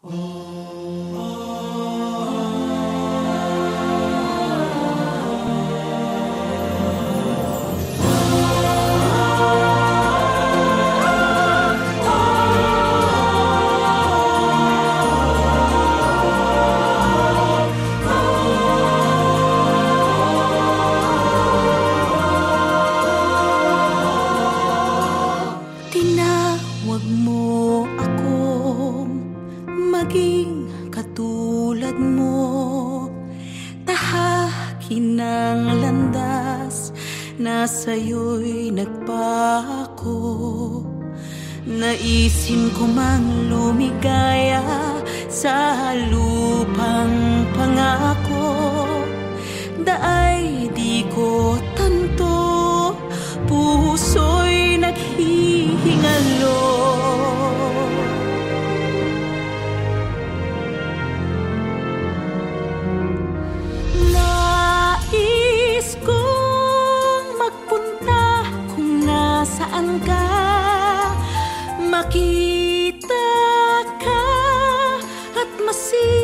Tinawag mo akong maging katulad mo, tahakin ng landas na sa'yo'y nagpako. Naisin ko mang lumigaya sa lupang pangako, daay di ko tanto, puso'y naghihingalo. Nais kong magpunta kung nasaan ka, makita ka at masira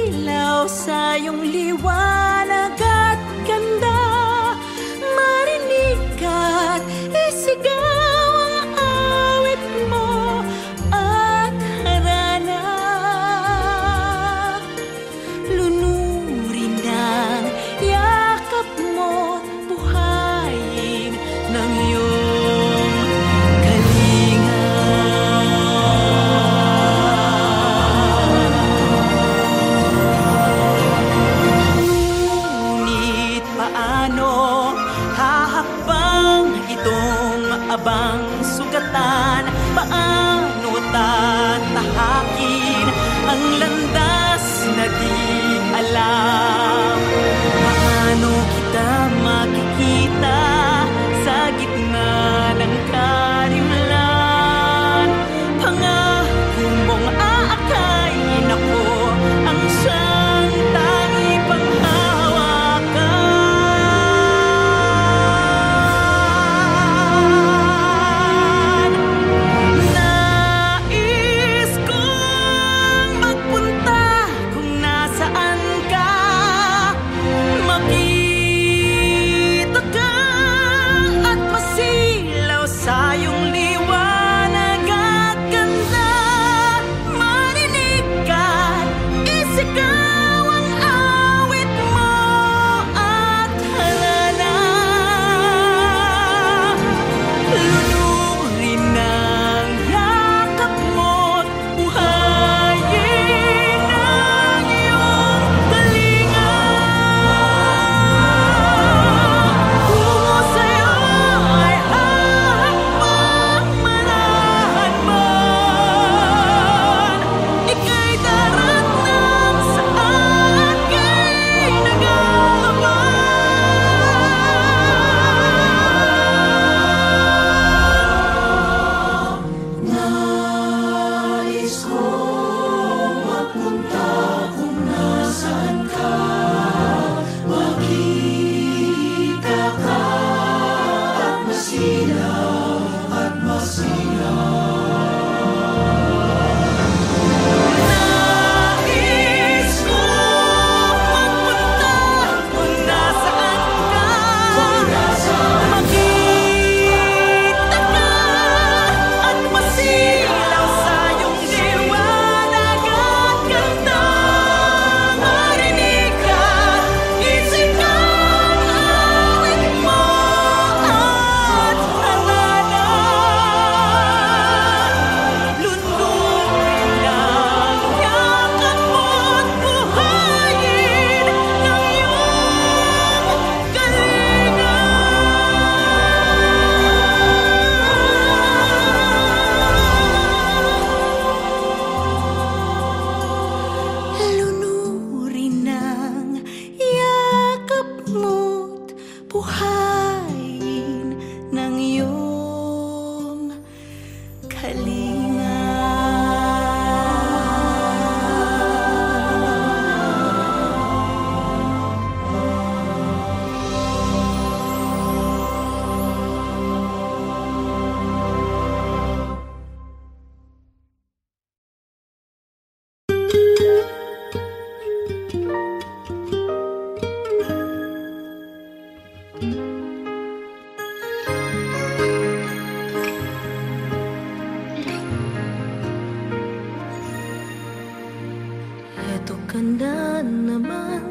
ka na naman,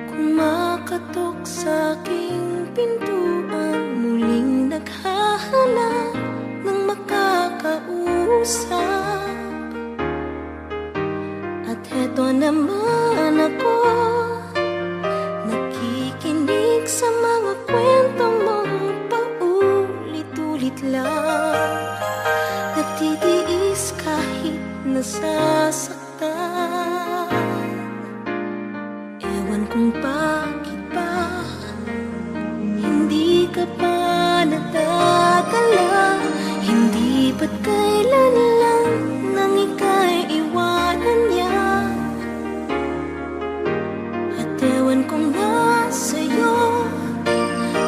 kumakatok sa aking pintuan, muling naghahanap ng makakausap. At heto naman ako, nakikinig sa mga kwento mong paulit-ulit lang, nagtitiis kahit nasasaktan. Ewan kung bakit ba hindi ka pa nadadala, hindi ba't kailan lang nang ika'y iwanan niya. At ewan kung nasa'yo,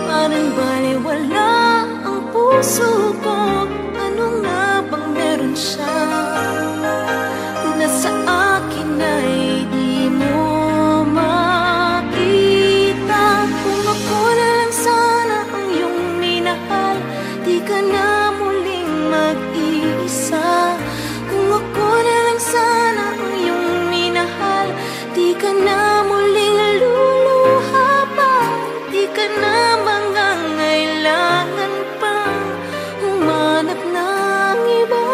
parang baliwala ang puso ko. Ano nga bang meron siya na sa akin ay di mo makita? Kung ako na lang sana ang iyong minahal, di ka na muling mag-iisa. Kung ako na lang sana ang iyong minahal, di ka na muling luluha pa, di ka na mangangailangan pa humanap ng iba.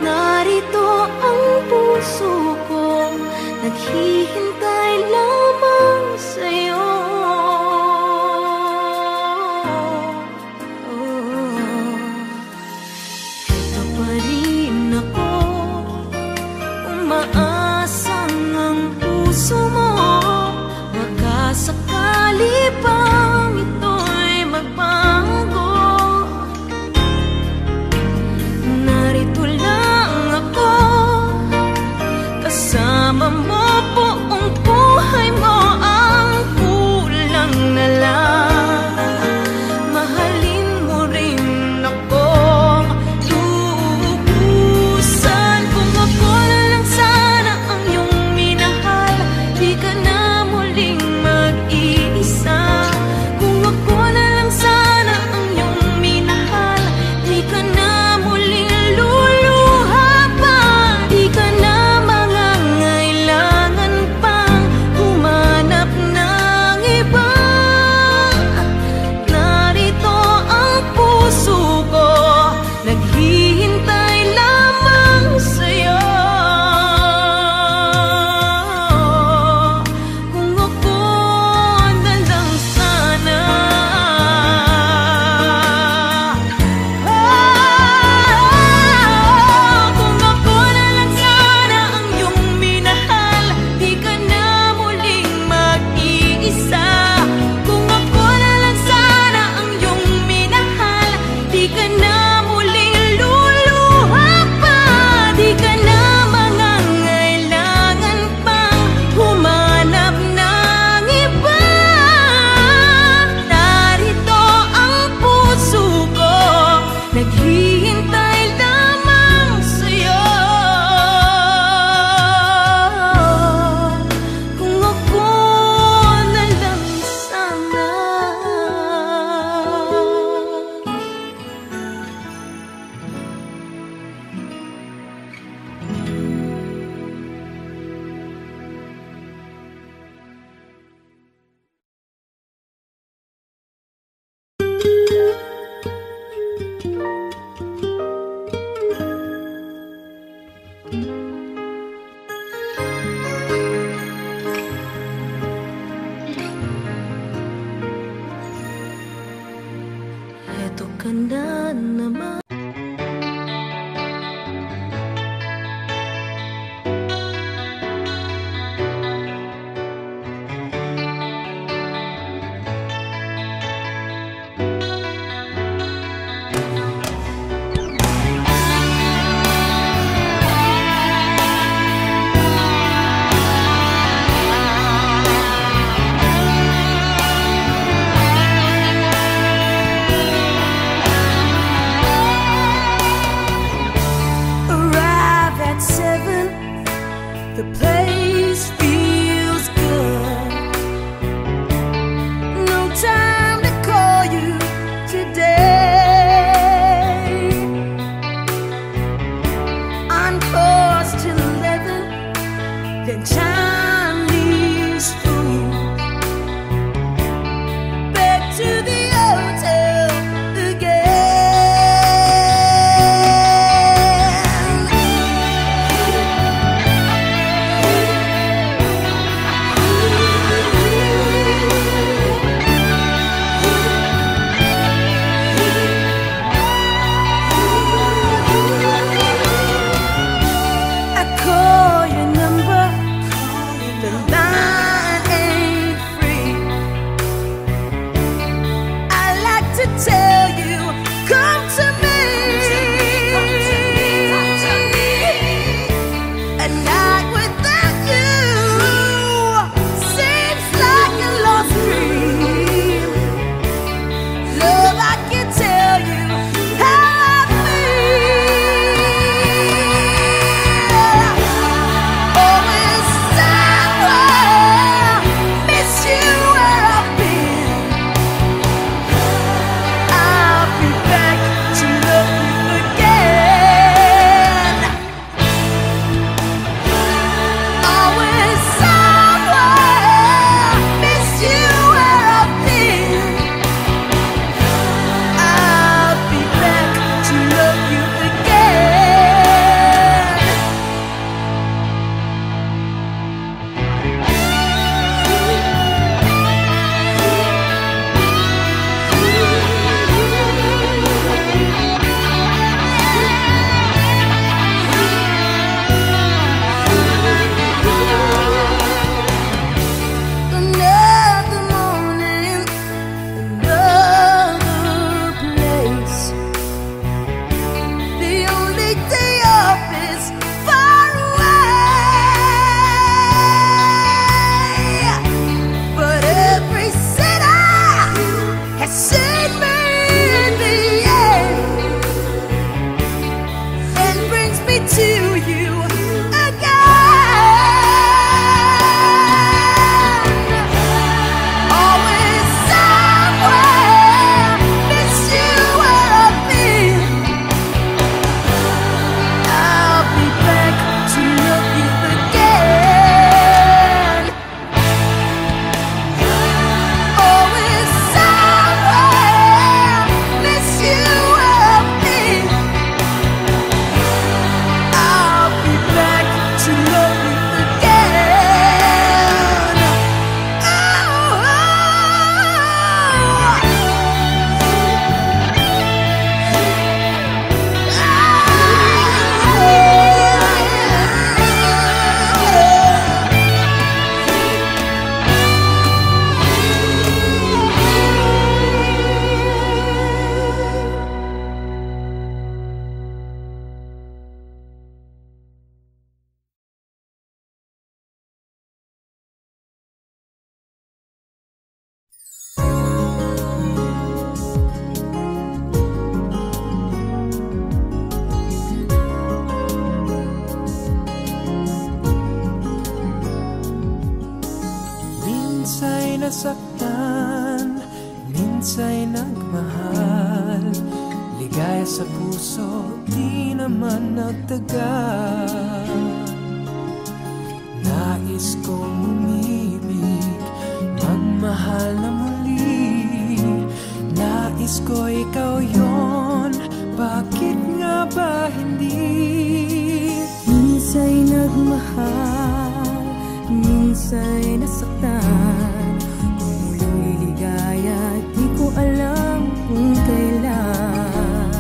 Narito ang puso ko, naghihintay lamang sa'yo. Ito pa rin ako, umaasang ang puso mo, baka sakali pang ito'y magbago. Narito lang ako, kasama mo buong buhay mo. Ang kulang na lang, mahalin mo rin akong lubusan. Kung ako na lang sana ang iyong minahal, di ka na muling mag-iisa. Kung ako na lang sana ang iyong minahal, di ka na muling luluha pa, di ka na mangangailangan pang humanap ng iba. Narito ang puso ko, naghihintay lamang sa'yo. Kung ako na lang sana, kung ako na lang sana ang iyong minahal, di ka na muling mag-iisa. Kung ako na lang sana ang iyong minahal, di ka na muling luluha pa, di ka na mangangailangan pang humanap ng iba. Narito ang puso ko, naghihintay lamang sa'yo. Kung ako na lang sana. Eto ka na naman. The place feels good. No time to call you today. On course till 11. nasaktan, minsa'y nagmahal. Ligaya sa puso, di naman nagtagal. Nais kong umibig, magmahal na muli. Nais ko ikaw yon, bakit nga ba hindi? Minsa'y nagmahal, minsa'y nasaktan. Kung muling liligaya, di ko alam kung kailan.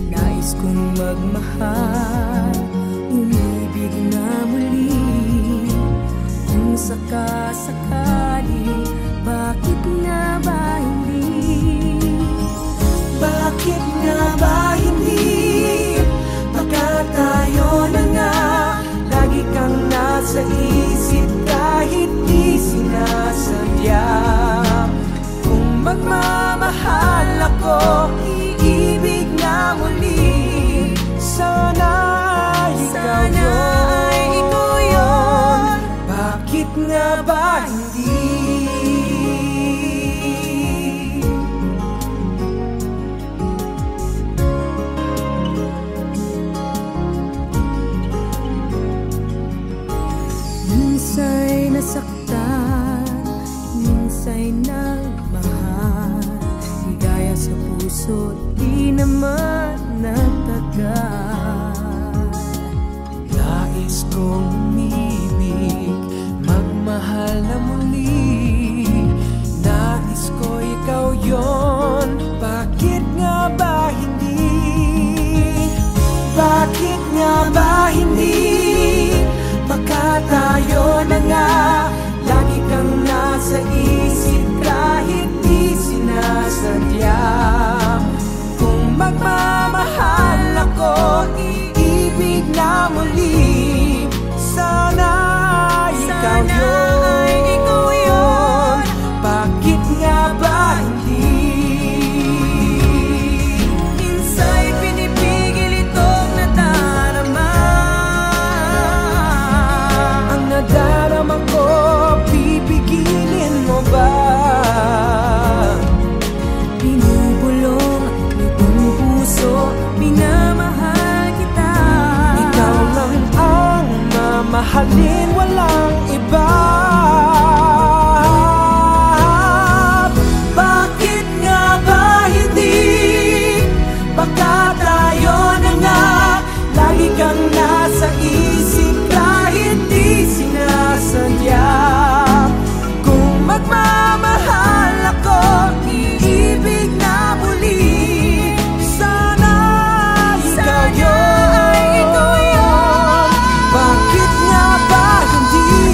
Nais kong magmahal, umibig na muli. Kung sakasakali, bakit nga ba hindi? Bakit nga ba hindi? Baka tayo na nga, lagi kang nasa isip kahit di sinasadya. Kung magmamahal ako, iibig na muli. Sana ikaw yun, bakit nga ba hindi? Minsa'y nasaktan, minsa'y nagmahal. Ligaya sa puso, di naman nagtagal. Nais kong umibig, magmahal na muli. Nais ko ikaw yon, bakit nga ba hindi? Bakit nga ba hindi? Baka tayo na nga, lagi kang nasa isip kahit di sinasadya. Kung magmamahal ako, iibig na muli. Sana ikaw yun, bakit nga ba hindi? Minsa'y pinipigil itong nadarama. Ang nadarama ko, pipigilin mo ba? Binubulong itong puso, minamahal kita. Ikaw lang ang mamahalin, walang iba. Bakit nga ba hindi? Baka tayo na nga, lagi kang nasa isip kahit di sinasadya. Kung magmamahal ako, iibig na muli. Sana ikaw yun, bakit nga ba hindi?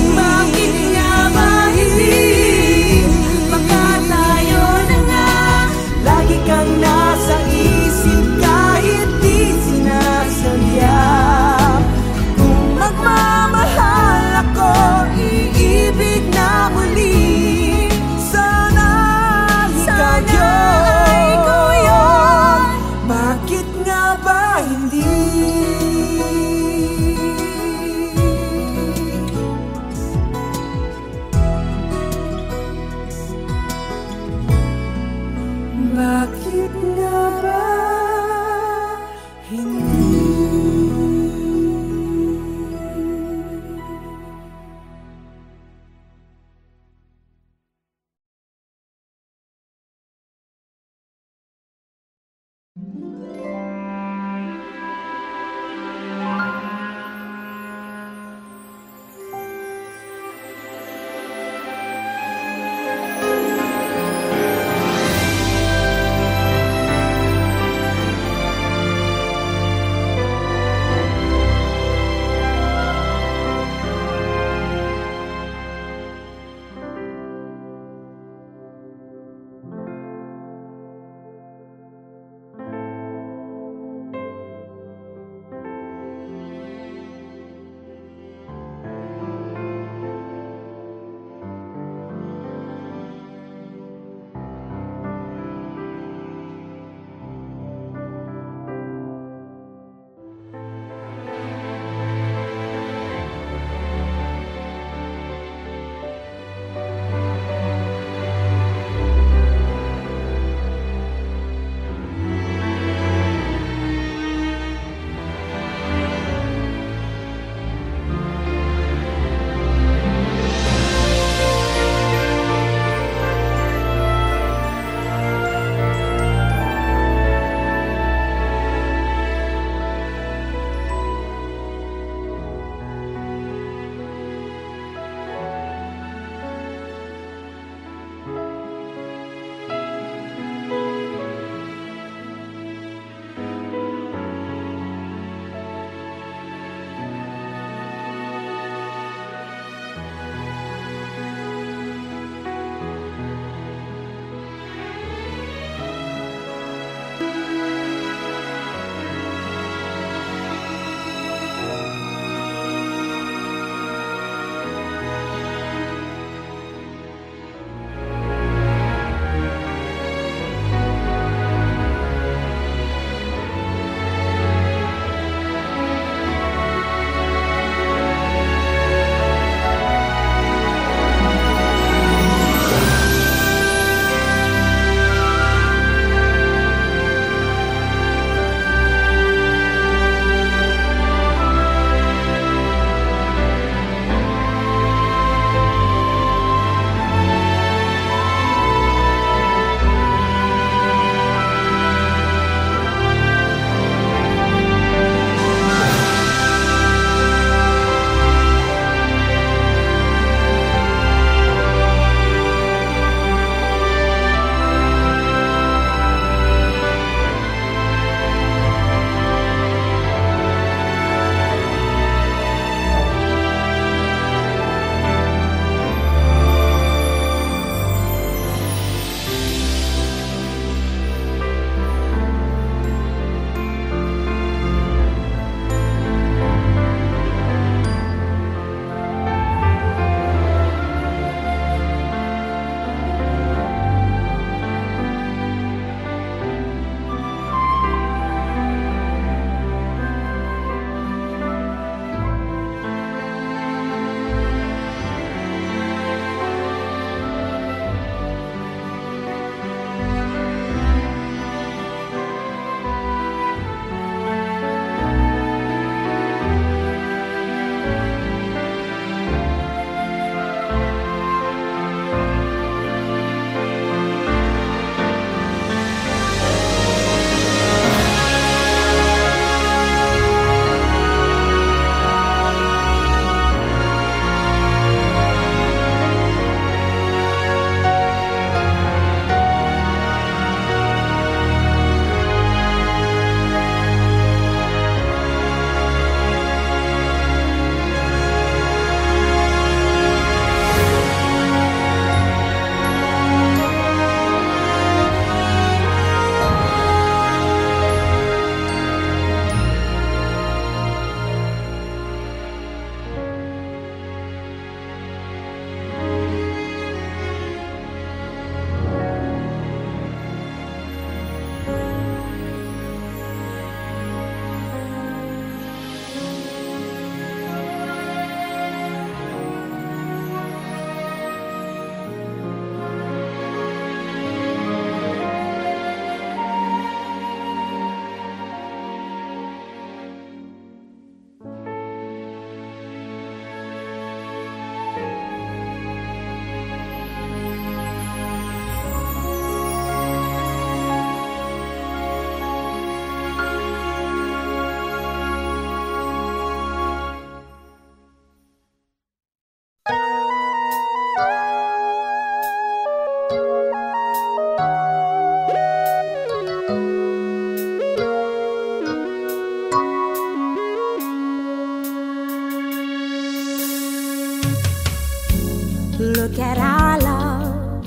Look at our love,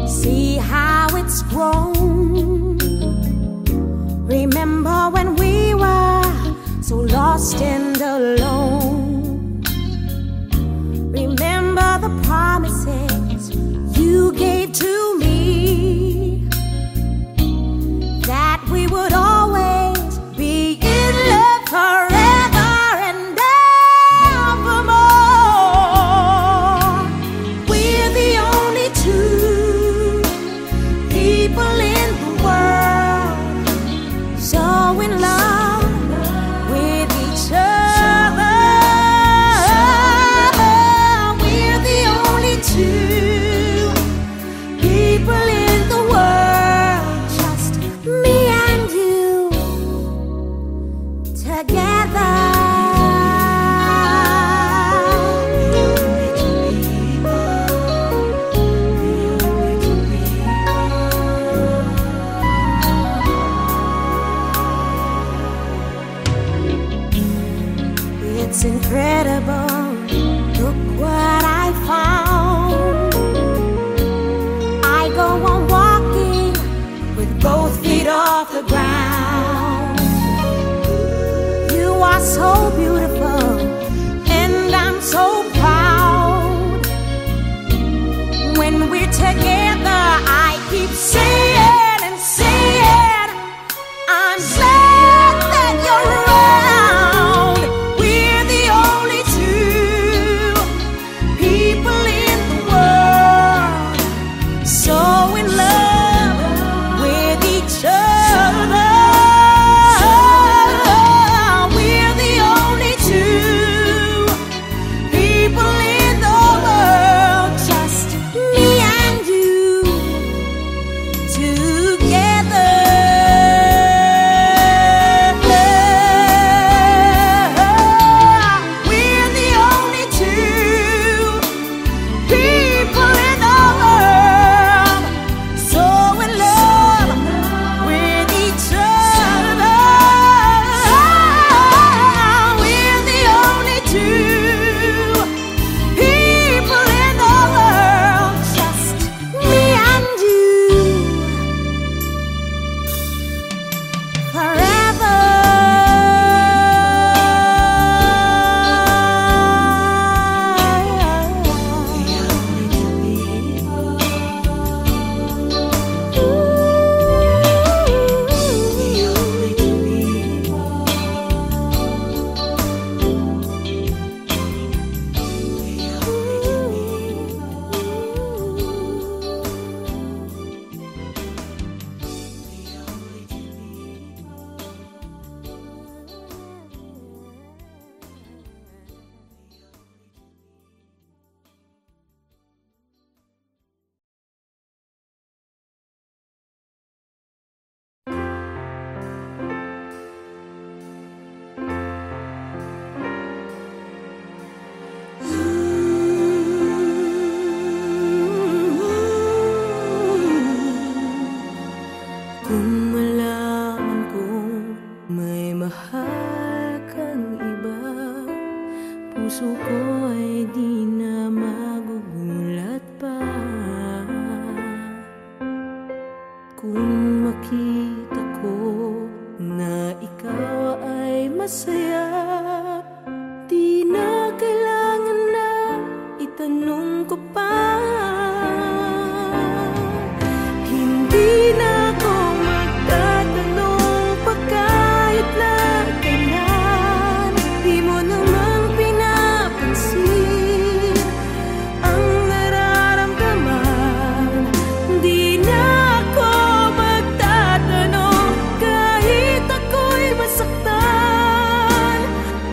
see how it's grown. Remember when we were so lost and alone. Remember the promises you gave to me, that we would always be in love forever and evermore. We're the only two people in the world so in love with each other. We're the only two people in the world, just me and you together. It's incredible, look what I found. I go on walking with both feet off the ground. You are so beautiful and I'm so proud. When we're together I keep saying and saying, I'm glad that you're around. We're the only two people in the world so in love with each other. We're the only two people in the world, just me and you together. We're the only two people in the world so in love with each other. We're the only two people in the world, just me and you forever. Kung malaman kong may mahal kang iba, puso ko ay di na magugulat pa. Kung makita ko na ikaw ay masaya, di na kailangan na itanong ko pa. Hindi na ako magtatanong pa kahit na kailan. Di mo naman pinapansin ang nararamdaman. Di na ako magtatanong kahit ako'y masaktan.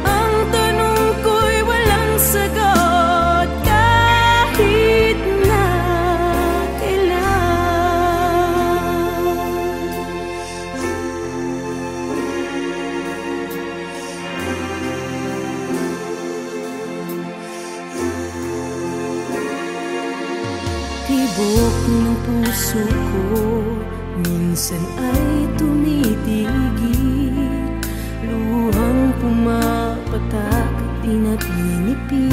Ang tanong ko'y walang sagot kahit na kailan. Tibok ng puso ko minsan ay tumitigil, luhang pumapatak di na pinipigil.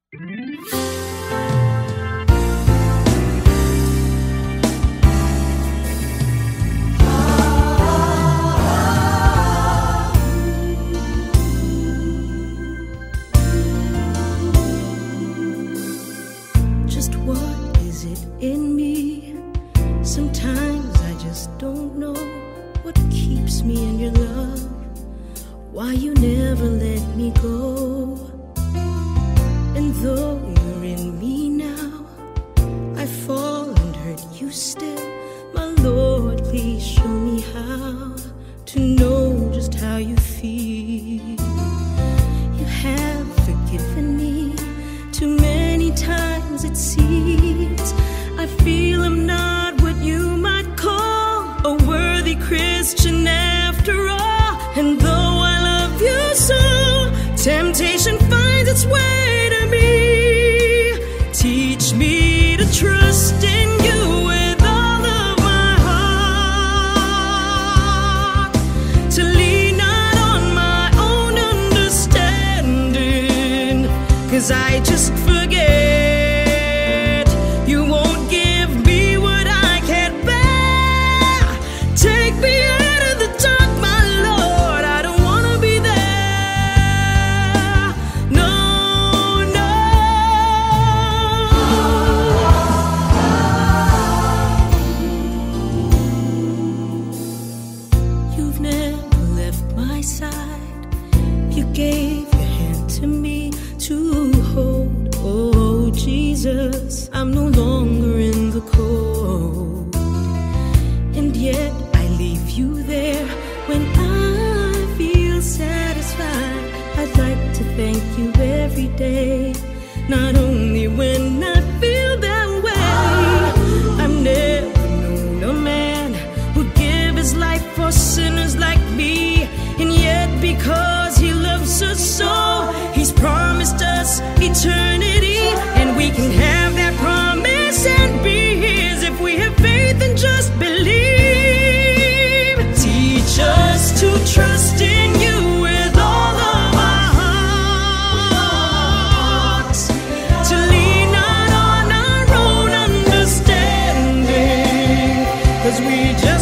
Just what is it in me? Sometimes I just don't know what keeps me in your love, why you never let me go. And though you're in me now, I fall and hurt you still. My Lord, please show me how to know just how you feel. You have forgiven me too many times, it seems. I feel I'm not what you might call a worthy Christian after all. And though I love you so, temptation finds its way to me. Teach me to trust in you with all of my heart, to lean not on my own understanding, 'cause I just forget. You won't give me what I can't bear. Take me out of the dark, my Lord, I don't wanna be there. No, no. You've never left my side. You gave your hand to me to hold. Oh Jesus, I'm no longer in the cold, and yet I leave you there when I feel satisfied. I'd like to thank you every day, not only when I feel that way. I've never known a man who'd give his life for sinners like me, and yet because he loves us so, he's promised us eternity, and we can have that promise and be his if we have faith and just believe. Teach us to trust in you with all of our hearts, to lean not on our own understanding, 'cause we just